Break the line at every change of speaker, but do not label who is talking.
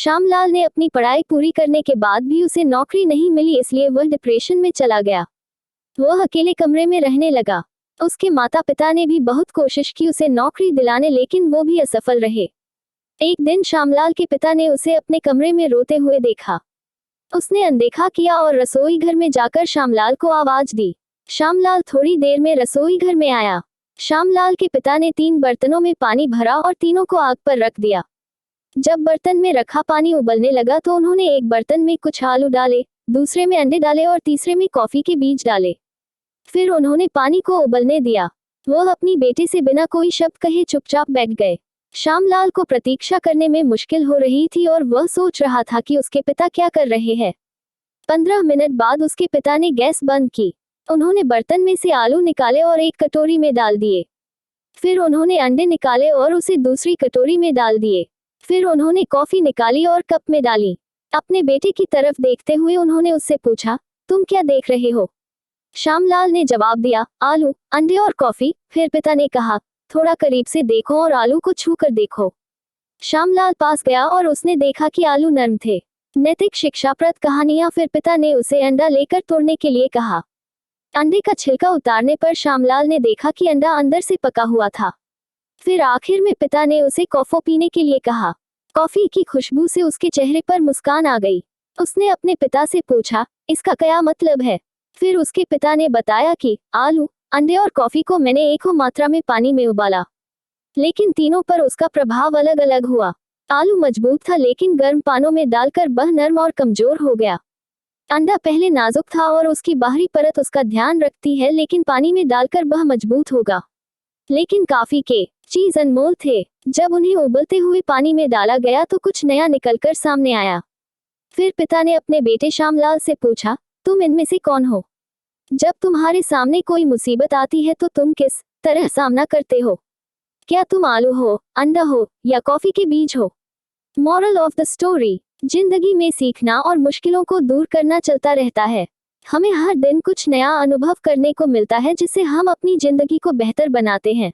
श्यामलाल ने अपनी पढ़ाई पूरी करने के बाद भी उसे नौकरी नहीं मिली, इसलिए वह डिप्रेशन में चला गया। वह अकेले कमरे में रहने लगा। उसके माता पिता ने भी बहुत कोशिश की उसे नौकरी दिलाने, लेकिन वो भी असफल रहे। एक दिन श्यामलाल के पिता ने उसे अपने कमरे में रोते हुए देखा। उसने अनदेखा किया और रसोई घर में जाकर श्यामलाल को आवाज दी। श्यामलाल थोड़ी देर में रसोई घर में आया। श्यामलाल के पिता ने 3 बर्तनों में पानी भरा और तीनों को आग पर रख दिया। जब बर्तन में रखा पानी उबलने लगा तो उन्होंने एक बर्तन में कुछ आलू डाले, दूसरे में अंडे डाले और तीसरे में कॉफी के बीज डाले। फिर उन्होंने पानी को उबलने दिया। वह अपनी बेटे से बिना कोई शब्द कहे चुपचाप बैठ गए। श्यामलाल को प्रतीक्षा करने में मुश्किल हो रही थी और वह सोच रहा था कि उसके पिता क्या कर रहे हैं। 15 मिनट बाद उसके पिता ने गैस बंद की। उन्होंने बर्तन में से आलू निकाले और एक कटोरी में डाल दिए। फिर उन्होंने अंडे निकाले और उसे दूसरी कटोरी में डाल दिए। फिर उन्होंने कॉफी निकाली और कप में डाली। अपने बेटे की तरफ देखते हुए उन्होंने उससे पूछा, तुम क्या देख रहे हो? श्यामलाल ने जवाब दिया, आलू, अंडे और कॉफी। फिर पिता ने कहा, थोड़ा करीब से देखो और आलू को छू कर देखो। श्यामलाल पास गया और उसने देखा कि आलू नरम थे। नैतिक शिक्षाप्रद कहानियां। फिर पिता ने उसे अंडा लेकर तोड़ने के लिए कहा। अंडे का छिलका उतारने पर श्यामलाल ने देखा कि अंडा अंदर से पका हुआ था। फिर आखिर में पिता ने उसे कॉफी पीने के लिए कहा। कॉफी की खुशबू से उसके चेहरे पर मुस्कान आ गई। उसने अपने पिता से पूछा, इसका क्या मतलब है? फिर उसके पिता ने बताया कि आलू, अंडे और कॉफी को मैंने एक ही मात्रा में पानी में उबाला, लेकिन तीनों पर उसका प्रभाव अलग अलग हुआ। आलू मजबूत था, लेकिन गर्म पानों में डालकर वह नरम और कमजोर हो गया। अंडा पहले नाजुक था और उसकी बाहरी परत उसका ध्यान रखती है, लेकिन पानी में डालकर वह मजबूत होगा। लेकिन कॉफी के चीज अनमोल थे। जब उन्हें उबलते हुए पानी में डाला गया तो कुछ नया निकलकर सामने आया। फिर पिता ने अपने बेटे श्यामलाल से पूछा, तुम इनमें से कौन हो? जब तुम्हारे सामने कोई मुसीबत आती है तो तुम किस तरह सामना करते हो? क्या तुम आलू हो, अंडा हो या कॉफी के बीज हो? मॉरल ऑफ द स्टोरी, जिंदगी में सीखना और मुश्किलों को दूर करना चलता रहता है। हमें हर दिन कुछ नया अनुभव करने को मिलता है, जिससे हम अपनी जिंदगी को बेहतर बनाते हैं।